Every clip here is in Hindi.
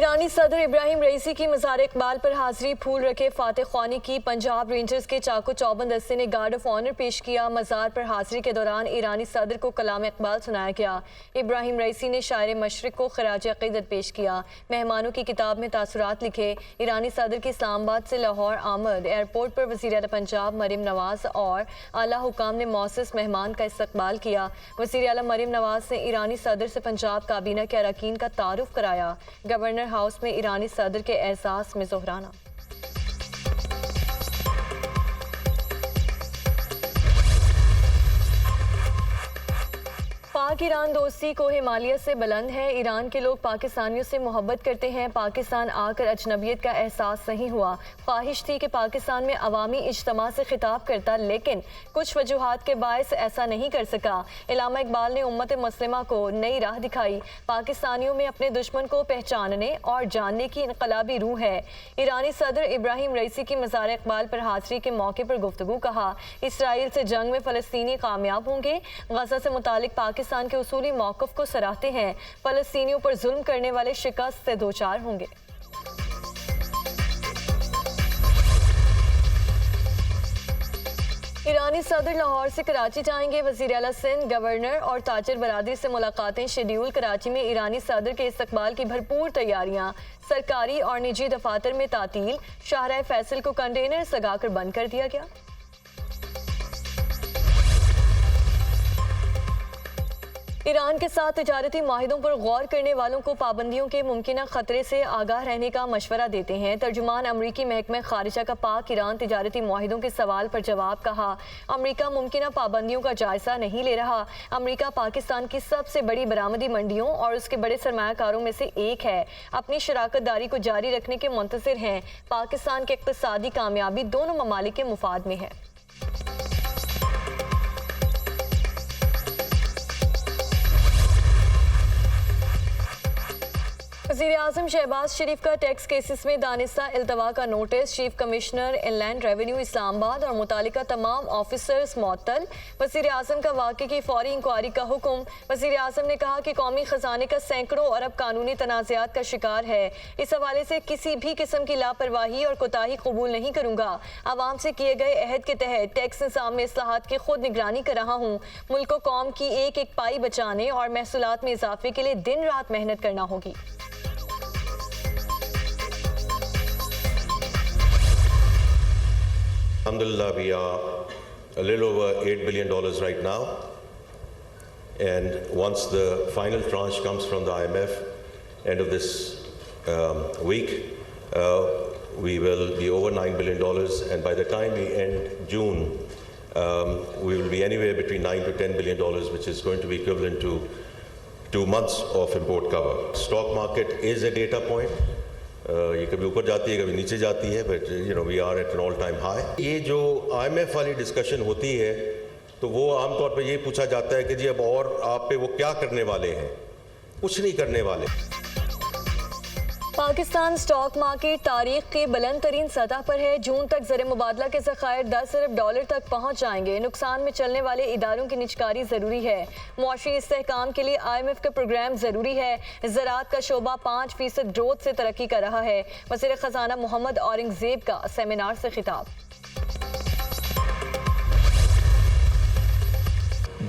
ईरानी सदर इब्राहिम रईसी की मज़ार इकबाल पर हाजिरी फूल रखे फातिह ख्वानी की पंजाब रेंजर्स के चाको चौबंद दस्ते ने गार्ड ऑफ ऑनर पेश किया। मज़ार पर हाजिरी के दौरान ईरानी सदर को कलाम इकबाल सुनाया गया। इब्राहिम रईसी ने शायर मशरिक को खराज अक़ीदत पेश किया। मेहमानों की किताब में तासुरात लिखे। ईरानी सदर की इस्लामाबाद से लाहौर आमद एयरपोर्ट पर वज़ीर आला पंजाब मरीम नवाज और आला हुकाम ने मौसस मेहमान का इस्तकबाल किया। वज़ीर आला मरीम नवाज ने ईरानी सदर से पंजाब काबीना के अरकान का तारुफ कराया। गवर्नर हाउस में ईरानी सदर के एहसास में जोहराना। पाक ईरान दोस्ती को हिमालय से बुलंद है। ईरान के लोग पाकिस्तानियों से मोहब्बत करते हैं। पाकिस्तान आकर अजनबियत का एहसास नहीं हुआ। ख्वाहिश थी कि पाकिस्तान में अवामी इज्तिमा से खिताब करता, लेकिन कुछ वजूहात के बायस ऐसा नहीं कर सका। इल्लामा इकबाल ने उम्मत मुस्लिमा को नई राह दिखाई। पाकिस्तानियों में अपने दुश्मन को पहचानने और जानने की इनकलाबी रूह है। ईरानी सदर इब्राहिम रईसी की मज़ार इकबाल पर हाजिरी के मौके पर गुफ्तगू कहा, इसराइल से जंग में फ़लस्तीनी कामयाब होंगे। गज़ा से मुतालिक पाकिस्तान के उसूली मौक़िफ़ को सराहते हैं। फ़लस्तीनियों पर जुल्म करने वाले शिकस्त से दो चार होंगे। ईरानी सदर लाहौर से कराची जाएंगे। वज़ीर आला सिंध, गवर्नर और ताजर बरादरी से मुलाकातें शेड्यूल। कराची में ईरानी सदर के इस्तकबाल की भरपूर तैयारियां। सरकारी और निजी दफातर में तातील। शाहराह फैसल को कंटेनर लगाकर बंद कर दिया गया। ईरान के साथ तिजारती माहिदों पर गौर करने वालों को पाबंदियों के मुमकिन खतरे से आगाह रहने का मशवरा देते हैं। तर्जुमान अमरीकी महकमा खारिजा का पाक ईरान तिजारती माहिदों के सवाल पर जवाब कहा, अमरीका मुमकिन पाबंदियों का जायजा नहीं ले रहा। अमरीका पाकिस्तान की सबसे बड़ी बरामदी मंडियों और उसके बड़े सरमायाकारों में से एक है। अपनी शराकत दारी को जारी रखने के मुंतज़िर हैं। पाकिस्तान की इक़्तिसादी कामयाबी दोनों ममालिक के मुफाद में है। वज़ीर आज़म शहबाज शरीफ का टैक्स केसेस में दानिस्ता इल्तवा का notice. Chief commissioner inland revenue Islamabad और मुतालिका तमाम ऑफिसर्स मुअत्तल। वज़ीर आज़म का वाक़े की फौरी इंक्वायरी का हुक्म। वज़ीर आज़म ने कहा कि कौमी ख़जाने का सैकड़ों अरब कानूनी तनाज़ात का शिकार है। इस हवाले से किसी भी किस्म की लापरवाही और कोताही कबूल नहीं करूँगा। आवाम से किए गए अहद के तहत टैक्स निज़ाम में इस्लाहात की खुद निगरानी कर रहा हूँ। मुल्क को कौम की एक एक पाई बचाने और महसूलात में इजाफे के लिए दिन रात मेहनत करना होगी। Alhamdulillah, we are a little over $8 billion right now, and once the final tranche comes from the IMF end of this week, we will be over $9 billion, and by the time we end June, we will be anywhere between $9 to $10 billion, which is going to be equivalent to 2 months of import cover. Stock market is a data point. ये कभी ऊपर जाती है, कभी नीचे जाती है, but we are at an all time high. ये जो IMF वाली डिस्कशन होती है तो वो आमतौर पे ये पूछा जाता है कि जी अब और आप पे वो क्या करने वाले हैं। कुछ नहीं करने वाले। पाकिस्तान स्टॉक मार्केट तारीख के बुलंद तरीन सतह पर है। जून तक ज़र मुबादला के ज़खायर $10 अरब तक पहुँच जाएंगे। नुकसान में चलने वाले इदारों की निजकारी ज़रूरी है। मुआशी इस्तेहकाम के लिए IMF का प्रोग्राम ज़रूरी है। ज़राअत का शोबा 5% ग्रोथ से तरक्की कर रहा है। वज़ीर ख़जाना मोहम्मद औरंगज़ेब का सेमिनार से खिताब।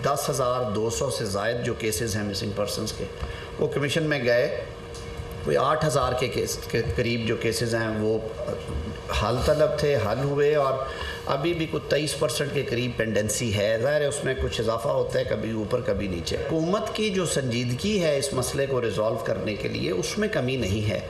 10,200 से ज़ायद जो केसेस हैं मिसिंग पर्सनस के, वो कमीशन में गए। कोई 8,000 के करीब जो केसेस हैं वो हल तलब थे, हल हुए, और अभी भी कुछ 23% के करीब पेंडेंसी है। ज़ाहिर है उसमें कुछ इजाफा होता है, कभी ऊपर कभी नीचे। हुकूमत की जो संजीदगी है इस मसले को रिजॉल्व करने के लिए, उसमें कमी नहीं है।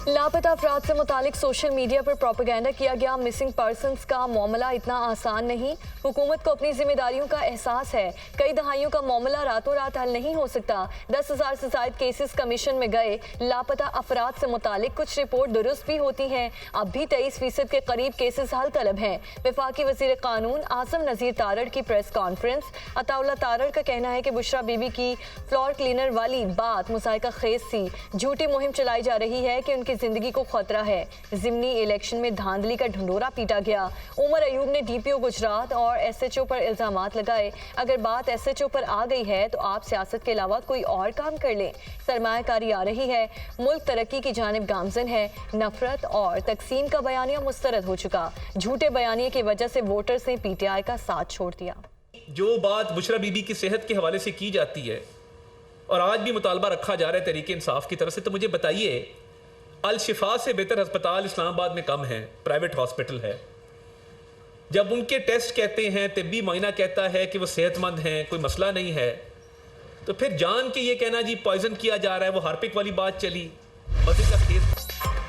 लापता अफराद से मुतालिक सोशल मीडिया पर प्रोपेगेंडा किया गया। मिसिंग पर्सनस का मामला इतना आसान नहीं। हुकूमत को अपनी जिम्मेदारियों का एहसास है। कई दहाइयों का मामला रातों रात हल नहीं हो सकता। 10,000 से ज़ायद केसेस कमीशन में गए। लापता अफराद से मुतालिक कुछ रिपोर्ट दुरुस्त भी होती हैं। अब भी 23% के करीब केसेस हल तलब हैं। वफाकी वज़ीर कानून आसिम नज़ीर तारड़ की प्रेस कॉन्फ्रेंस। अताउल्लाह तारड़ का कहना है कि बुशरा बीबी की फ्लोर क्लीनर वाली बात मुज़ाहिका खेज थी। झूठी मुहिम चलाई जा रही है कि उनकी जिंदगी को खतरा है। जिमनी इलेक्शन में धांधली का ढंढोरा पीटा गया। उमर अयूब ने डीपीओ गुजरात और एसएचओ पर इल्जामात लगाए। अगर बात एसएचओ पर आ गई है तो आप सियासत के अलावा कोई और काम कर लें। सरमायाकारी आ रही है, मुल्क तरक्की की जानिब गामजन है। नफरत और तकसीम का बयानिया मुस्तरद हो चुका। झूठे बयानिए की वजह से वोटर्स ने पीटीआई का साथ छोड़ दिया। जो बात बुशरा बीबी की सेहत के हवाले से की जाती है और आज भी मुतालबा रखा जा रहा है तहरीक इंसाफ की तरफ से, तो मुझे बताइए, अल शिफा से बेहतर अस्पताल इस्लामाबाद में कम है, प्राइवेट हॉस्पिटल है। जब उनके टेस्ट कहते हैं, तिब्बी मुआयना कहता है कि वो सेहतमंद हैं, कोई मसला नहीं है, तो फिर जान के ये कहना जी पॉइजन किया जा रहा है, वो हार्पिक वाली बात चली। मजीद का केस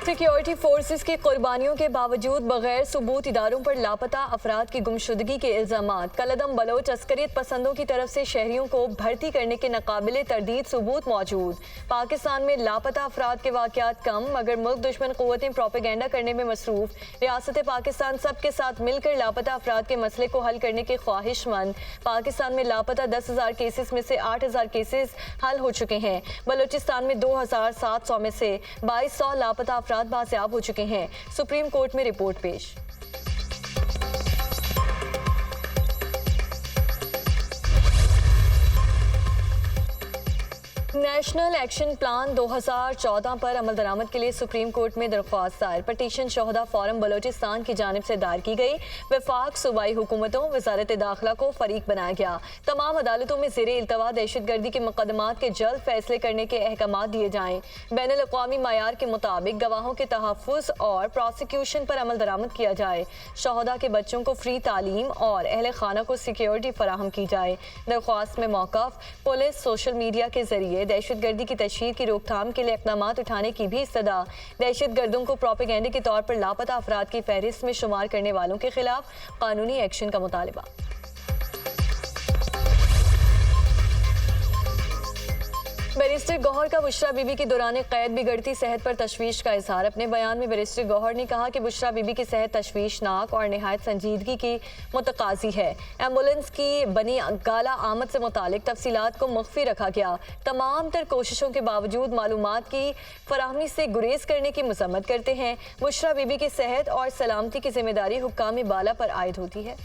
सिक्योरिटी फोर्सेस की कुर्बानियों के बावजूद बगैर सबूत इदारों पर लापता अफराद की गुमशुदगी के इल्जामात। कलदम बलोच अस्करियत पसंदों की तरफ से शहरियों को भर्ती करने के नाकाबिले तरदीद सबूत मौजूद। पाकिस्तान में लापता अफराद के वाकयात कम, मगर मुल्क दुश्मन क़ुव्वतें प्रोपेगेंडा करने में मसरूफ। रियासत पाकिस्तान सबके साथ मिलकर लापता अफराद के मसले को हल करने के ख्वाहिशमंद। पाकिस्तान में लापता 10,000 केसेस में से 8,000 केसेस हल हो चुके हैं। बलोचिस्तान में 2,700 में से 2,200 लापता अफराद बासियाब हो चुके हैं। सुप्रीम कोर्ट में रिपोर्ट पेश। नेशनल एक्शन प्लान 2014 पर अमल दरामद के लिए सुप्रीम कोर्ट में दरख्वास्त दायर। पटिशन शोहदा फोरम बलोचिस्तान की जानिब से दायर की गई। वफाक सूबाई हुकूमतों, वजारत दाखिला को फरीक बनाया गया। तमाम अदालतों में ज़ेरे इल्तवा दहशतगर्दी के मुकदमात के जल्द फैसले करने के अहकाम दिए जाएं। बैनुल अक़वामी मायार के मुताबिक गवाहों के तहफ़्फ़ुज़ और प्रोसिक्यूशन पर अमल दरामद किया जाए। शोहदा के बच्चों को फ्री तालीम और अहल खाना को सिक्योरिटी फराहम की जाए। दरख्वास्त में मौक़िफ़ पुलिस सोशल मीडिया के जरिए दहशतगर्दी की तशहीर की रोकथाम के लिए इक़दामात उठाने की भी इस्तदा। दहशतगर्दों को प्रोपेगेंडे के तौर पर लापता अफराद की फहरिस्त में शुमार करने वालों के खिलाफ कानूनी एक्शन का मुतालबा। बैरिस्टर गौहर का बुशरा बीबी की दौरान कैद बिगड़ती सेहत पर तशवीश का इजहार। अपने बयान में बैरिस्टर गौहर ने कहा कि बुशरा बीबी की सेहत तशवीशनाक और निहायत संजीदगी की मुतकाजी है। एम्बुलेंस की बनी गाला आमद से मुतालिक तफसीलात को मुख्फी रखा गया। तमाम तर कोशिशों के बावजूद मालूमात की फराहमी से गुरेज करने की मजम्मत करते हैं। बुशरा बीबी की सेहत और सलामती की जिम्मेदारी हुक्काम बाला पर आयद होती है।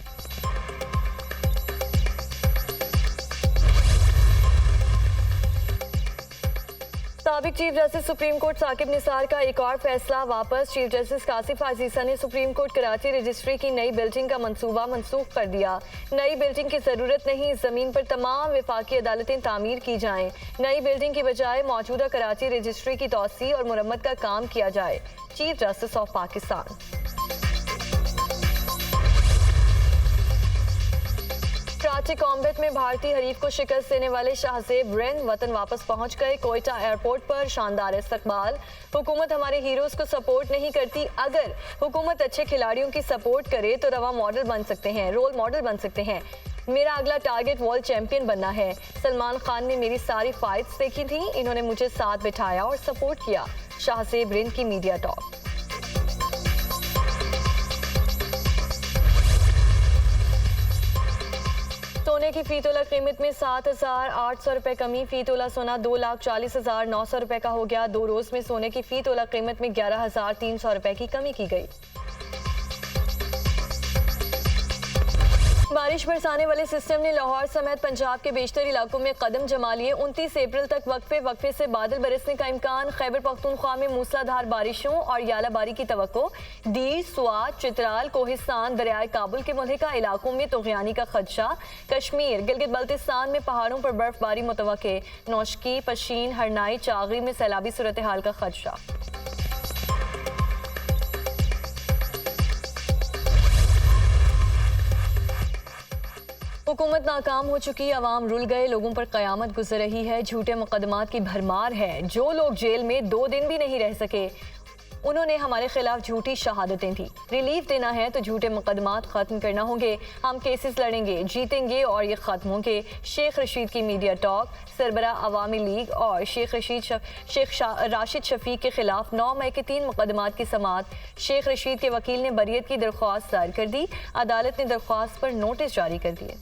साबिक chief justice supreme court Saqib Nisar का एक और फैसला वापस। चीफ जस्टिस कासिफ अजीजा ने सुप्रीम कोर्ट कराची रजिस्ट्री की नई बिल्डिंग का मंसूबा मनसूख कर दिया। नई बिल्डिंग की जरूरत नहीं, जमीन पर तमाम वफाकी अदालतें तामीर की जाएं। नई बिल्डिंग की बजाय मौजूदा कराची रजिस्ट्री की तौसी और मुरम्मत का काम किया जाए। Chief justice of Pakistan. Karachi combat में भारतीय हरीफ को शिकस्त देने वाले शाहजेब रिंद वतन वापस पहुंच गए। कोयटा एयरपोर्ट पर शानदार इस्तकबाल। हुकूमत हमारे हीरोज को सपोर्ट नहीं करती, अगर हुकूमत अच्छे खिलाड़ियों की सपोर्ट करे तो रवा मॉडल बन सकते हैं, रोल मॉडल बन सकते हैं। मेरा अगला टारगेट वर्ल्ड चैंपियन बनना है। सलमान खान ने मेरी सारी फाइट्स देखी थी, इन्होंने मुझे साथ बिठाया और सपोर्ट किया। शाहजेब रिंद की मीडिया टॉक। सोने की फी तोला कीमत में 7,800 रुपए कमी। फी तोला सोना 2,40,900 रुपए का हो गया। 2 रोज में सोने की फी तोला कीमत में 11,300 रुपए की कमी की गई। बारिश बरसाने वाले सिस्टम ने लाहौर समेत पंजाब के बेशतर इलाकों में कदम जमा लिए। 29 अप्रैल तक वक्फे से बादल बरसने का इम्कान। खैबर पख्तूनख्वा में मूसलाधार बारिशों और यालाबारी की तवक्को। दीर, स्वात, चित्राल, कोहिस्तान, दरियाए काबुल के मुल्हिका इलाकों में तुग़यानी का खदशा। कश्मीर, गिलगित बल्तिस्तान में पहाड़ों पर बर्फबारी मुतवक्के। नौशकी, पशीन, हरनाई, चागरी में सैलाबी सूरत हाल का खदशा। हुकूमत नाकाम हो चुकी, अवाम रुल गए, लोगों पर कयामत गुजर रही है। झूठे मुकदमात की भरमार है। जो लोग जेल में 2 दिन भी नहीं रह सके, उन्होंने हमारे खिलाफ झूठी शहादतें दी। रिलीफ देना है तो झूठे मुकदमात खत्म करना होंगे। हम केसेस लड़ेंगे, जीतेंगे और ये खत्म होंगे। शेख रशीद की मीडिया टॉक। सरबरा अवामी लीग और शेख राशिद शफीक के खिलाफ 9 मई के 3 मुकदमात की समाअत। शेख रशीद के वकील ने बरियत की दरख्वास्त दायर कर दी। अदालत ने दरख्वास्त पर नोटिस जारी कर दिए।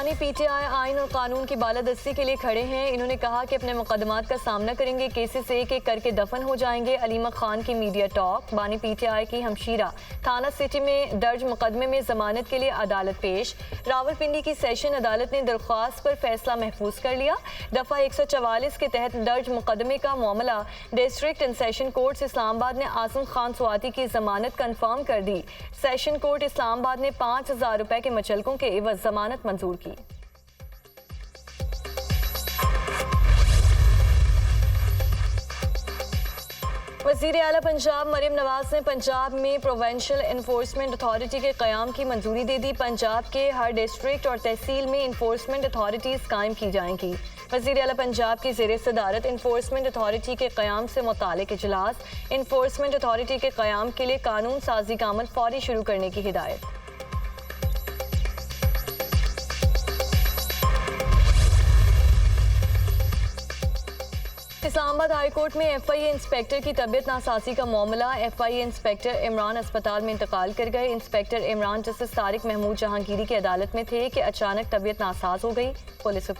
बानी पीटीआई आइन और कानून की बालादस्ती के लिए खड़े हैं। इन्होंने कहा कि अपने मुकदमात का सामना करेंगे, केसेस एक एक करके दफन हो जाएंगे। अलीमा खान की मीडिया टॉक। बानी पीटीआई की हमशीरा थाना सिटी में दर्ज मुकदमे में जमानत के लिए अदालत पेश। रावलपिंडी की सेशन अदालत ने दरख्वास्त पर फैसला महफूज कर लिया। दफा 144 के तहत दर्ज मुकदमे का मामला district and session court Islamabad ने आजम खान स्वाति की जमानत कंफर्म कर दी। सेशन कोर्ट इस्लामाबाद ने 5,000 रुपए के मचलकों के एवज जमानत मंजूर की। वज़ीर आला पंजाब मरियम नवाज ने पंजाब में प्रोविंशियल एनफोर्समेंट अथॉरिटी के क़याम की मंजूरी दे दी। पंजाब के हर डिस्ट्रिक्ट और तहसील में इन्फोर्समेंट अथॉरिटीज़ कायम की जाएंगी। वज़ीर आला पंजाब की ज़ेर सदारत इन्फोर्समेंट अथॉरिटी के क़याम से मुतालिक इजलास। इन्फोर्समेंट अथॉरिटी के क़याम के लिए कानून साजी का अमल फौरी शुरू करने की हिदायत। इस्लामाबाद हाई कोर्ट में FIA इंस्पेक्टर की तबीयत नासाजी का मामला। FIA इंस्पेक्टर इमरान अस्पताल में इंतकाल कर गए। इंस्पेक्टर इमरान जस्टिस तारिक महमूद जहांगीरी की अदालत में थे कि अचानक तबीयत नासाज हो गई। पुलिस